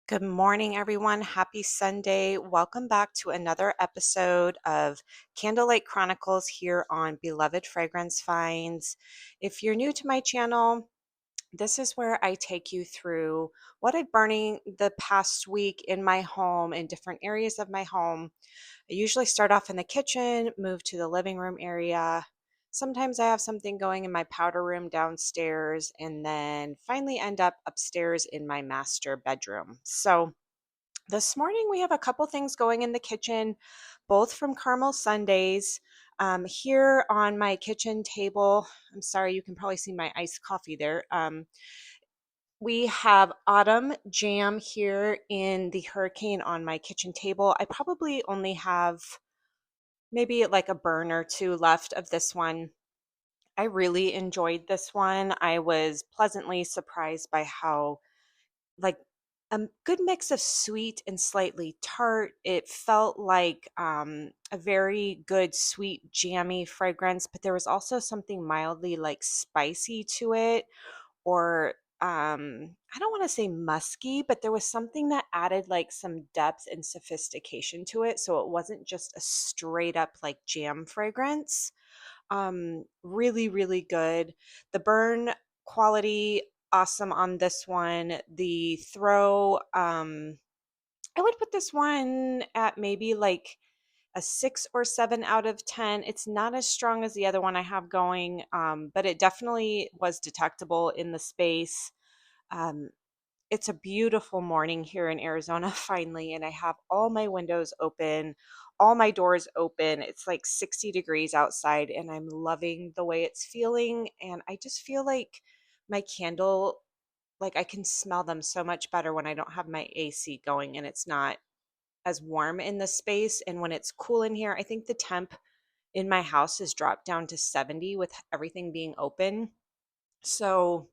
Good morning, everyone. Happy Sunday. Welcome back to another episode of Candlelight Chronicles here on Beloved Fragrance Finds. If you're new to my channel, this is where I take you through what I'm burning the past week in my home, in different areas of my home. I usually start off in the kitchen, move to the living room area. Sometimes I have something going in my powder room downstairs, and then finally end up upstairs in my master bedroom. So this morning we have a couple things going in the kitchen, both from Caramel Sundays. Here on my kitchen table, I'm sorry, you can probably see my iced coffee there. We have autumn jam here in the hurricane on my kitchen table. I probably only have maybe like a burn or two left of this one. I really enjoyed this one. I was pleasantly surprised by how like a good mix of sweet and slightly tart. It felt like a very good sweet jammy fragrance, but there was also something mildly like spicy to it, or I don't want to say musky, but there was something that added like some depth and sophistication to it, so it wasn't just a straight up like jam fragrance. Really, really good. The burn quality, awesome on this one. The throw, I would put this one at maybe like a 6 or 7 out of 10. It's not as strong as the other one I have going, but it definitely was detectable in the space. Um, it's a beautiful morning here in Arizona finally, and I have all my windows open, all my doors open. It's like 60 degrees outside, and I'm loving the way it's feeling. And I just feel like my candle, like I can smell them so much better when I don't have my AC going and it's not as warm in the space. And when it's cool in here, I think the temp in my house has dropped down to 70 with everything being open. So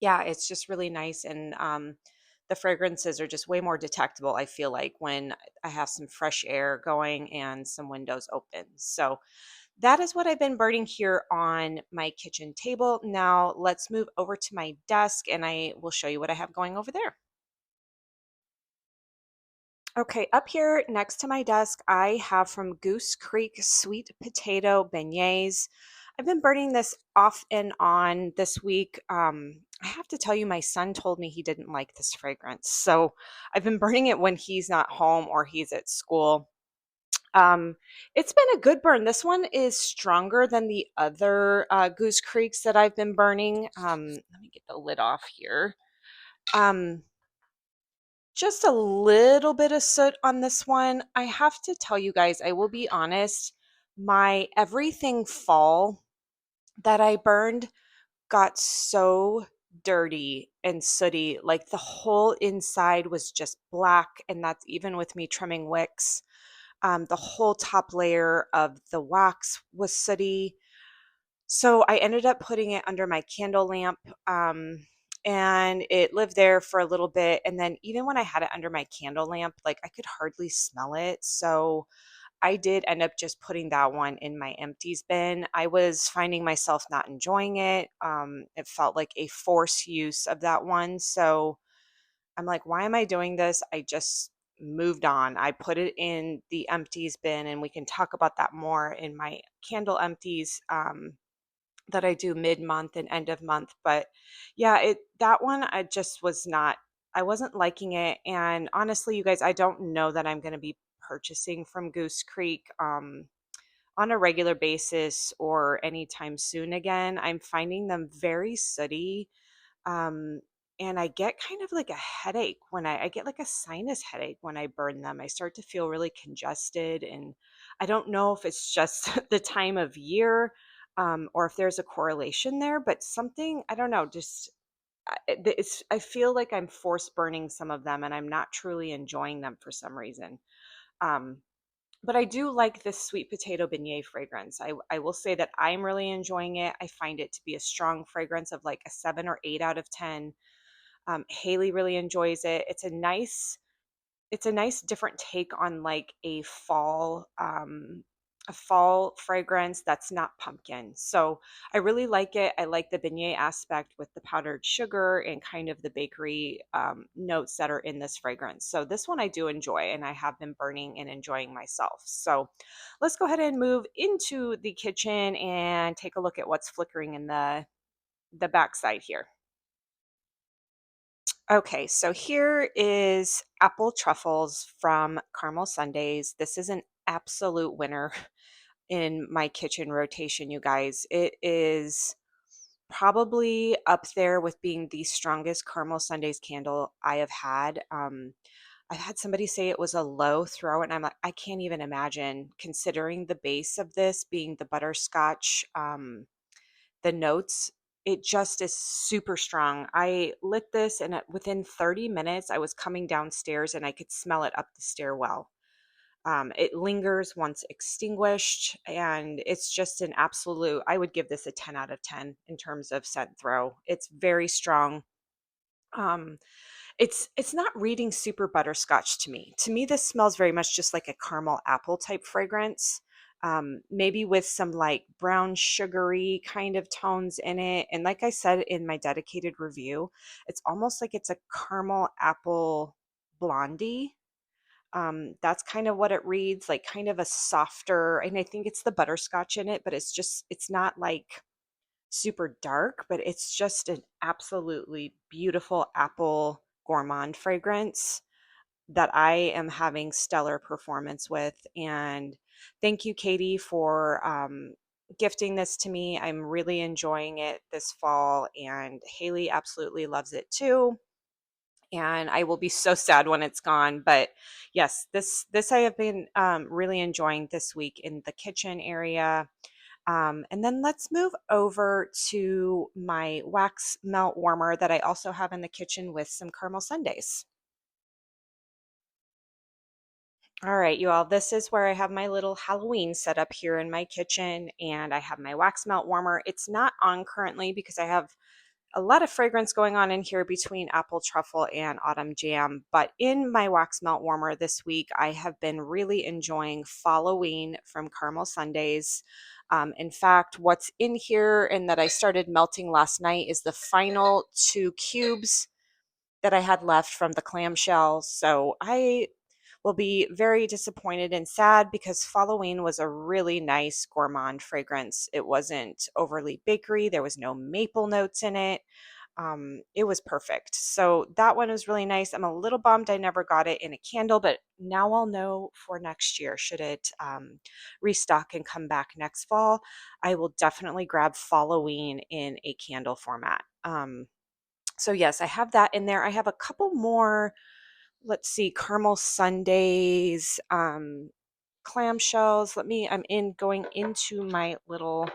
yeah, it's just really nice. And the fragrances are just way more detectable, I feel like, when I have some fresh air going and some windows open. So that is what I've been burning here on my kitchen table. Now let's move over to my desk and I will show you what I have going over there. Okay, up here next to my desk, I have from Goose Creek sweet potato beignets. I've been burning this off and on this week. I have to tell you, my son told me he didn't like this fragrance. So I've been burning it when he's not home or he's at school. It's been a good burn. This one is stronger than the other Goose Creeks that I've been burning. Let me get the lid off here. Um, just a little bit of soot on this one. I have to tell you guys, I will be honest, my everything fall that I burned got so dirty and sooty. Like the whole inside was just black, and that's even with me trimming wicks. The whole top layer of the wax was sooty. So I ended up putting it under my candle lamp, and it lived there for a little bit. And then even when I had it under my candle lamp, like I could hardly smell it. So I did end up just putting that one in my empties bin. I was finding myself not enjoying it. It felt like a forced use of that one. So I'm like, why am I doing this? I just moved on. I put it in the empties bin, and we can talk about that more in my candle empties. That I do mid-month and end of month. But yeah, it that one I just was not, I wasn't liking it. And honestly, you guys, I don't know that I'm going to be purchasing from Goose Creek on a regular basis or anytime soon again. I'm finding them very sooty. Um, and I get kind of like a headache when I get like a sinus headache when I burn them. I start to feel really congested, and I don't know if it's just the time of year, or if there's a correlation there, but something, I don't know, just I feel like I'm force burning some of them and I'm not truly enjoying them for some reason. Um, but I do like this sweet potato beignet fragrance. I will say that I'm really enjoying it. I find it to be a strong fragrance of like a 7 or 8 out of 10. Haley really enjoys it. It's a nice different take on like a fall a fall fragrance that's not pumpkin. So I really like it. I like the beignet aspect with the powdered sugar and kind of the bakery notes that are in this fragrance. So this one I do enjoy, and I have been burning and enjoying myself. So let's go ahead and move into the kitchen and take a look at what's flickering in the backside here. Okay, so here is apple truffles from Caramel Sundays. This is an absolute winner in my kitchen rotation, you guys. It is probably up there with being the strongest Caramel Sundays candle I have had. I've had somebody say it was a low throw, and I'm like, I can't even imagine, considering the base of this being the butterscotch, the notes. It just is super strong. I lit this, and within 30 minutes, I was coming downstairs and I could smell it up the stairwell. It lingers once extinguished, and it's just an absolute, I would give this a 10 out of 10 in terms of scent throw. It's very strong. Um, it's not reading super butterscotch to me. To me, this smells very much just like a caramel apple type fragrance. Maybe with some like brown sugary kind of tones in it. And like I said in my dedicated review, it's almost like it's a caramel apple blondie. That's kind of what it reads like, kind of a softer, and I think it's the butterscotch in it, but it's not like super dark, but it's just an absolutely beautiful apple gourmand fragrance that I am having stellar performance with. And thank you, Katie, for gifting this to me. I'm really enjoying it this fall, and Haley absolutely loves it too. And I will be so sad when it's gone. But yes, this I have been really enjoying this week in the kitchen area. And then let's move over to my wax melt warmer that I also have in the kitchen with some caramel sundaes. All right, you all, this is where I have my little Halloween set up here in my kitchen, and I have my wax melt warmer. It's not on currently because I have a lot of fragrance going on in here between apple truffle and autumn jam. But in my wax melt warmer this week, I have been really enjoying Halloween from Caramel Sundays. In fact, what's in here and that I started melting last night is the final 2 cubes that I had left from the clamshell. So I will be very disappointed and sad because Halloween was a really nice gourmand fragrance. It wasn't overly bakery. There was no maple notes in it. It was perfect. So that one was really nice. I'm a little bummed I never got it in a candle, but now I'll know for next year. Should it restock and come back next fall, I will definitely grab Halloween in a candle format. So yes, I have that in there. I have a couple more, let's see, caramel sundaes, clamshells. I'm in going into my little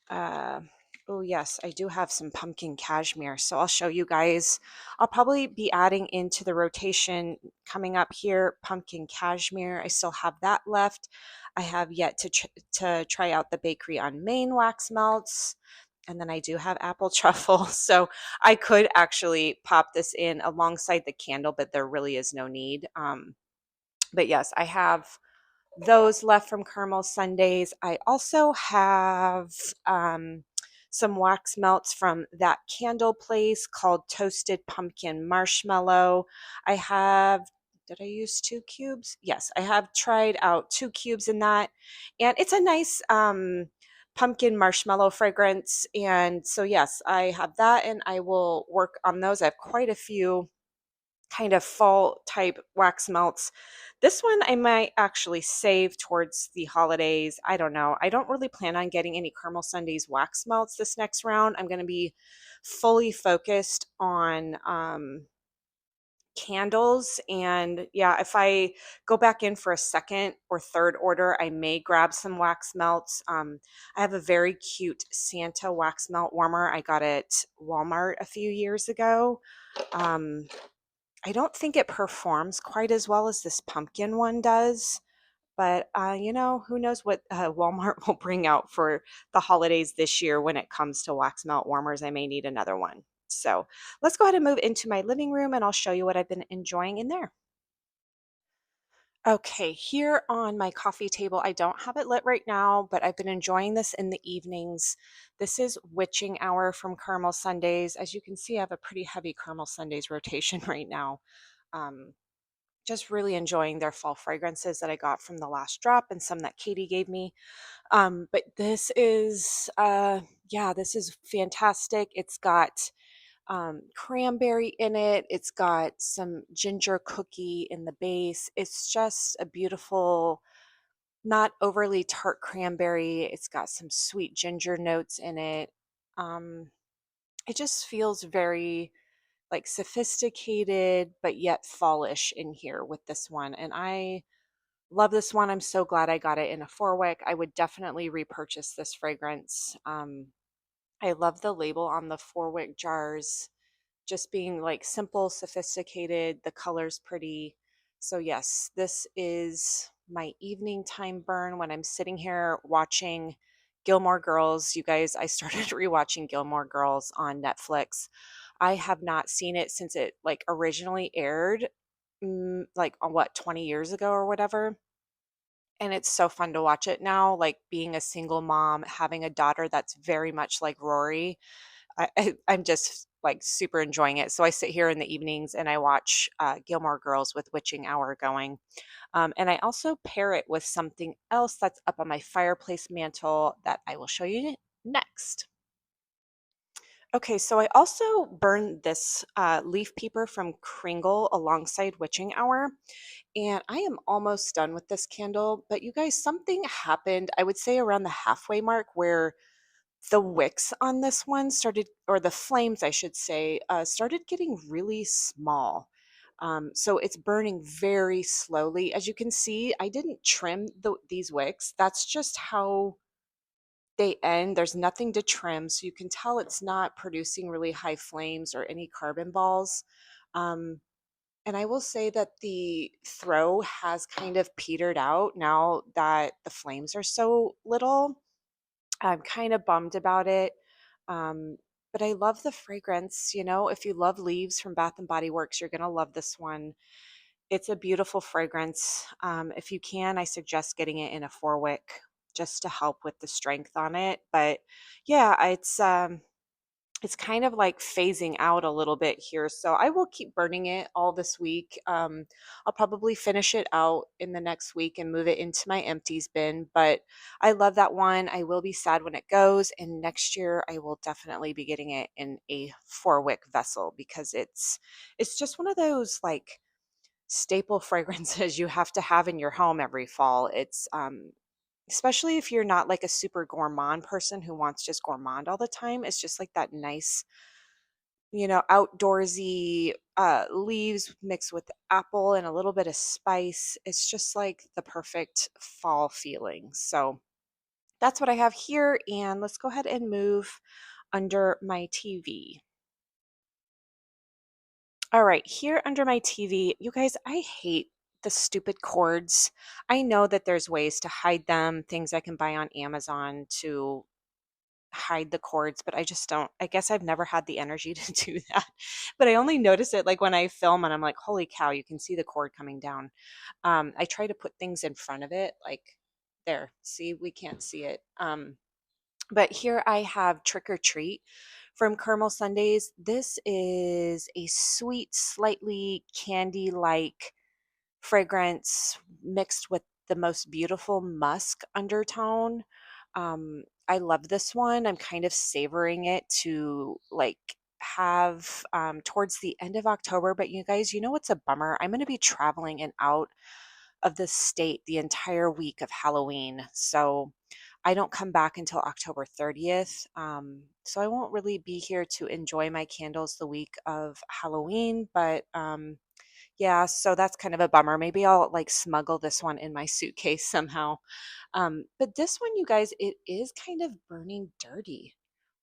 uh oh yes, I do have some pumpkin cashmere, so I'll show you guys. I'll probably be adding into the rotation coming up here pumpkin cashmere. I still have that left. I have yet to try out the Bakery on Main wax melts, and then I do have apple truffle. So I could actually pop this in alongside the candle, but there really is no need. But yes, I have those left from Caramel Sundays. I also have some wax melts from that candle place called Toasted Pumpkin Marshmallow. I have, did I use 2 cubes? Yes, I have tried out 2 cubes in that. And it's a nice pumpkin marshmallow fragrance. And so, yes, I have that, and I will work on those. I have quite a few kind of fall type wax melts. This one I might actually save towards the holidays. I don't know. I don't really plan on getting any Caramel Sundays wax melts this next round. I'm going to be fully focused on candles. And yeah, if I go back in for a second or third order, I may grab some wax melts. I have a very cute Santa wax melt warmer I got at Walmart a few years ago. Um, I don't think it performs quite as well as this pumpkin one does, but who knows what Walmart will bring out for the holidays this year when it comes to wax melt warmers. I may need another one. So let's go ahead and move into my living room, and I'll show you what I've been enjoying in there. Okay, here on my coffee table, I don't have it lit right now, but I've been enjoying this in the evenings. This is Witching Hour from Caramel Sundays. As you can see, I have a pretty heavy Caramel Sundays rotation right now. Um, just really enjoying their fall fragrances that I got from the last drop and some that Katie gave me. But yeah, this is fantastic. It's got cranberry in it. It's got some ginger cookie in the base. It's just a beautiful, not overly tart cranberry. It's got some sweet ginger notes in it. Um, it just feels very like sophisticated, but yet fallish in here with this one. And I love this one. I'm so glad I got it in a 4-wick. I would definitely repurchase this fragrance. I love the label on the 4-wick jars, just being like simple, sophisticated, the color's pretty. So yes, this is my evening time burn when I'm sitting here watching Gilmore Girls. You guys, I started rewatching Gilmore Girls on Netflix. I have not seen it since it like originally aired, like on what, 20 years ago or whatever. And it's so fun to watch it now, like being a single mom, having a daughter that's very much like Rory. I'm just like super enjoying it. So I sit here in the evenings and I watch Gilmore Girls with Witching Hour going. And I also pair it with something else that's up on my fireplace mantle that I will show you next. Okay, so I also burned this leaf peeper from Kringle alongside Witching Hour, and I am almost done with this candle. But you guys, something happened, I would say around the halfway mark, where the wicks on this one started, or the flames, I should say, started getting really small. So it's burning very slowly. As you can see, I didn't trim these wicks. That's just how they end. There's nothing to trim. So you can tell it's not producing really high flames or any carbon balls. Um, and I will say that the throw has kind of petered out now that the flames are so little. I'm kind of bummed about it. Um, but I love the fragrance. You know, if you love leaves from Bath and Body Works, you're going to love this one. It's a beautiful fragrance. If you can, I suggest getting it in a 4-wick just to help with the strength on it. But yeah, it's kind of like phasing out a little bit here. So I will keep burning it all this week. I'll probably finish it out in the next week and move it into my empties bin. But I love that one. I will be sad when it goes. And next year I will definitely be getting it in a 4-wick vessel because it's just one of those like staple fragrances you have to have in your home every fall. It's especially if you're not like a super gourmand person who wants just gourmand all the time. It's just like that nice, outdoorsy leaves mixed with apple and a little bit of spice. It's just like the perfect fall feeling. So that's what I have here. And let's go ahead and move under my TV. All right, here under my TV, you guys, I hate the stupid cords. I know that there's ways to hide them, things I can buy on Amazon to hide the cords, but I just don't. I guess I've never had the energy to do that. But I only notice it like when I film and I'm like, holy cow, you can see the cord coming down. I try to put things in front of it, like there. See, we can't see it. But here I have Trick or Treat from Caramel Sundays. This is a sweet, slightly candy like fragrance mixed with the most beautiful musk undertone. I love this one. I'm kind of savoring it to like have towards the end of October. But you guys, you know what's a bummer? I'm going to be traveling and out of the state the entire week of Halloween. So I don't come back until October 30th. So I won't really be here to enjoy my candles the week of Halloween, but yeah, so that's kind of a bummer. Maybe I'll like smuggle this one in my suitcase somehow. But this one, you guys, it is kind of burning dirty.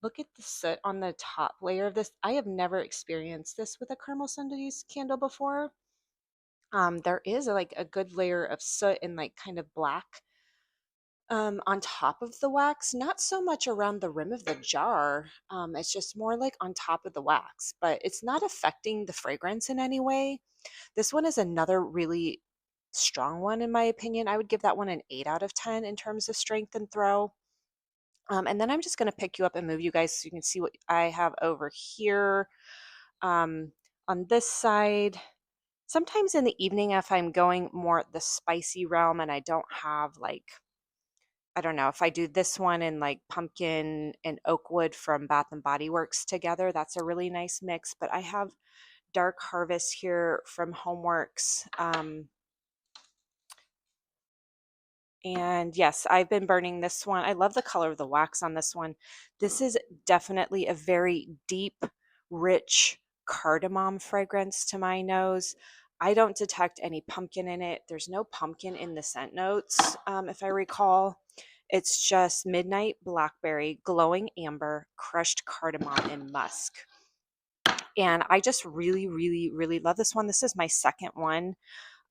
Look at the soot on the top layer of this. I have never experienced this with a Caramel Sundays candle before. There is like a good layer of soot and like kind of black on top of the wax, not so much around the rim of the jar. It's just more like on top of the wax, but it's not affecting the fragrance in any way. This one is another really strong one in my opinion. I would give that one an 8 out of 10 in terms of strength and throw. And then I'm just going to pick you up and move you guys so you can see what I have over here. On this side, sometimes in the evening, if I'm going more the spicy realm and I don't have like, I don't know, if I do this one and like pumpkin and oak wood from Bath and Body Works together, that's a really nice mix. But I have Dark Harvest here from HomeWorx. And yes, I've been burning this one. I love the color of the wax on this one. This is definitely a very deep, rich cardamom fragrance to my nose. I don't detect any pumpkin in it. There's no pumpkin in the scent notes, if I recall. It's just midnight blackberry, glowing amber, crushed cardamom, and musk. And I just really, really, really love this one. This is my second one.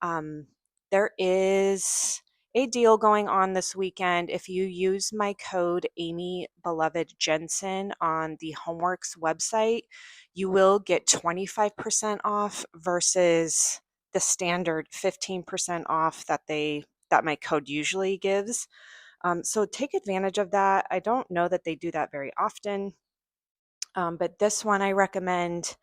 Um, there is a deal going on this weekend. If you use my code AMYBELOVEDJENSEN on the HomeWorx website, you will get 25% off versus the standard 15% off that my code usually gives. So take advantage of that. I don't know that they do that very often, but this one I recommend.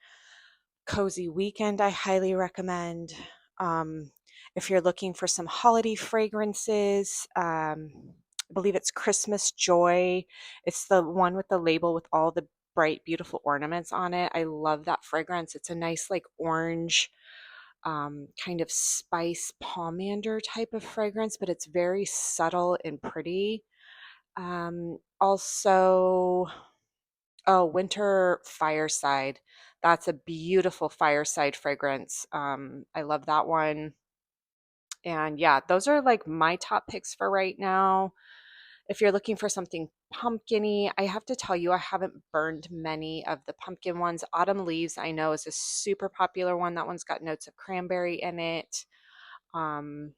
Cozy Weekend, I highly recommend. Um, if you're looking for some holiday fragrances, I believe it's Christmas Joy. It's the one with the label with all the bright, beautiful ornaments on it. I love that fragrance. It's a nice, like orange, kind of spice pomander type of fragrance, but it's very subtle and pretty. Also, oh, Winter Fireside. That's a beautiful fireside fragrance. I love that one. And yeah, those are like my top picks for right now. If you're looking for something pumpkin-y, I have to tell you, I haven't burned many of the pumpkin ones. Autumn Leaves, I know, is a super popular one. That one's got notes of cranberry in it. Um,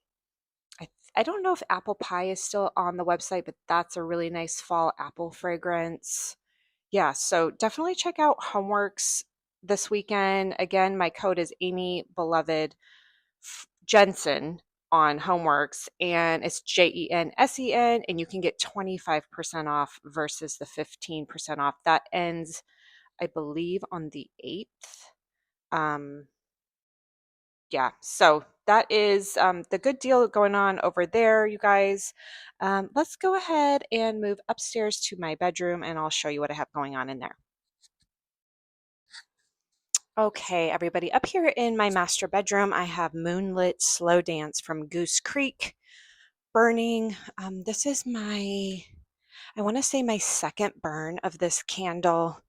I don't know if Apple Pie is still on the website, but that's a really nice fall apple fragrance. Yeah, so definitely check out HomeWorx this weekend. Again, my code is Amy Beloved Jensen on HomeWorx, and it's JENSEN, and you can get 25% off versus the 15% off. That ends, I believe, on the 8th. Yeah, so that is the good deal going on over there, you guys. Let's go ahead and move upstairs to my bedroom, and I'll show you what I have going on in there. Okay, everybody, up here in my master bedroom, I have Moonlit Slow Dance from Goose Creek burning. This is I want to say my second burn of this candle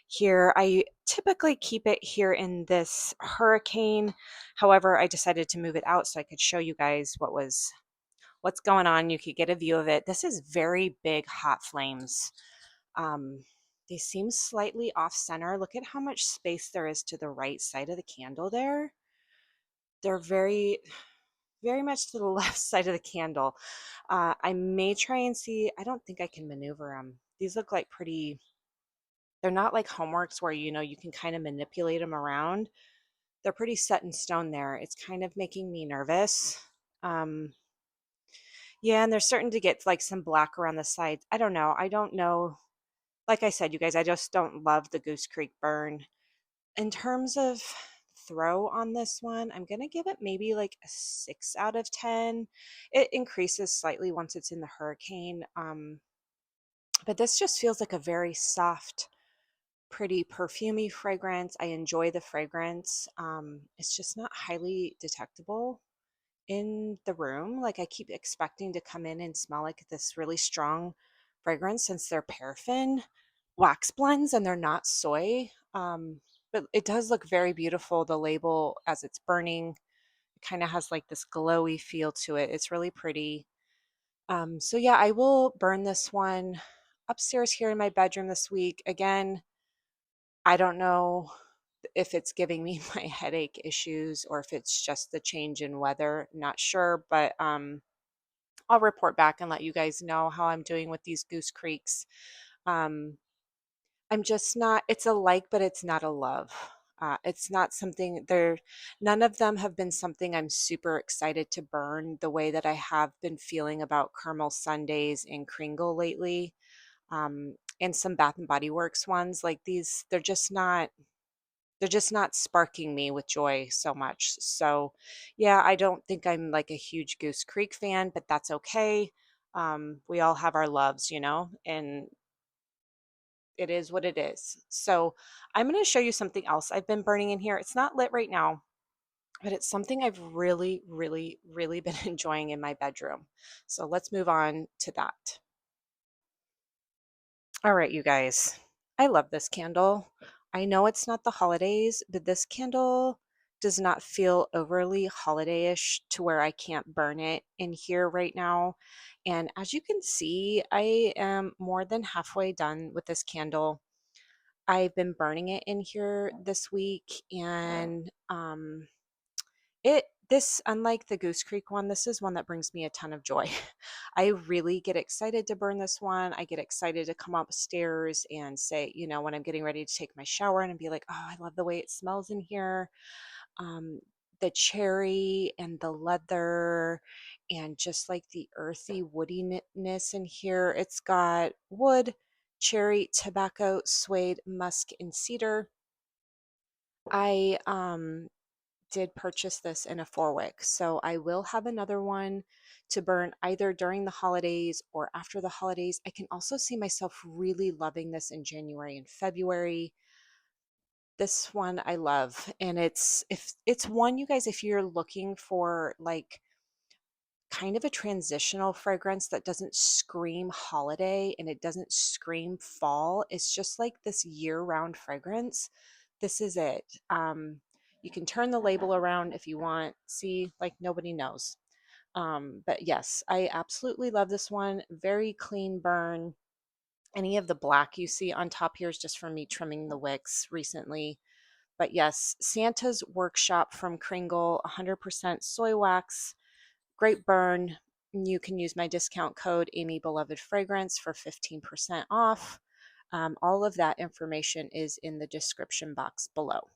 here. I typically keep it here in this hurricane. However, I decided to move it out so I could show you guys what's going on. You could get a view of it. This is very big hot flames. Um, they seem slightly off center. Look at how much space there is to the right side of the candle there. They're very, very much to the left side of the candle. I may try and see, I don't think I can maneuver them. These look like pretty, they're not like HomeWorx where, you can kind of manipulate them around. They're pretty set in stone there. It's kind of making me nervous. Um, yeah, and they're starting to get like some black around the sides. I don't know. I don't know. Like I said, you guys, I just don't love the Goose Creek burn. In terms of throw on this one, I'm going to give it maybe like a 6 out of 10. It increases slightly once it's in the hurricane. But this just feels like a very soft, pretty perfumey fragrance. I enjoy the fragrance. It's just not highly detectable in the room. Like I keep expecting to come in and smell like this really strong fragrance since they're paraffin wax blends and they're not soy. But it does look very beautiful. The label as it's burning, it kind of has like this glowy feel to it. It's really pretty. So yeah, I will burn this one upstairs here in my bedroom this week. Again, I don't know if it's giving me my headache issues or if it's just the change in weather. Not sure, but I'll report back and let you guys know how I'm doing with these Goose Creeks. I'm just not, it's a like, but it's not a love. It's not something none of them have been something I'm super excited to burn the way that I have been feeling about Caramel Sundays and Kringle lately. And some Bath and Body Works ones like these, they're just not sparking me with joy so much. So, yeah, I don't think I'm like a huge Goose Creek fan, but that's okay. We all have our loves, and it is what it is. So, I'm going to show you something else I've been burning in here. It's not lit right now, but it's something I've really, really, really been enjoying in my bedroom. So, let's move on to that. All right, you guys. I love this candle. I know it's not the holidays, but this candle does not feel overly holiday-ish to where I can't burn it in here right now. And as you can see, I am more than halfway done with this candle. I've been burning it in here this week, and this, unlike the Goose Creek one, this is one that brings me a ton of joy. I really get excited to burn this one. I get excited to come upstairs and say, when I'm getting ready to take my shower and be like, oh, I love the way it smells in here. Um, the cherry and the leather and just like the earthy woodiness in here. It's got wood, cherry, tobacco, suede, musk, and cedar. I did purchase this in a 4-wick, so I will have another one to burn either during the holidays or after the holidays. I can also see myself really loving this in January and February. This one I love, and it's one, you guys, if you're looking for like kind of a transitional fragrance that doesn't scream holiday and it doesn't scream fall. It's just like this year-round fragrance. This is it. You can turn the label around if you want. See, like nobody knows. But yes, I absolutely love this one. Very clean burn. Any of the black you see on top here is just from me trimming the wicks recently. But yes, Santa's Workshop from Kringle, 100% soy wax. Great burn. You can use my discount code AMYBELOVEDFragrance for 15% off. All of that information is in the description box below.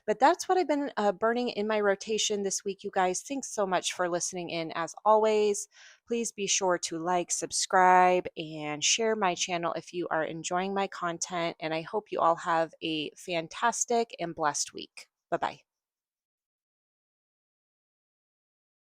But that's what I've been burning in my rotation this week, you guys. Thanks so much for listening in as always. Please be sure to like, subscribe, and share my channel if you are enjoying my content. And I hope you all have a fantastic and blessed week. Bye-bye.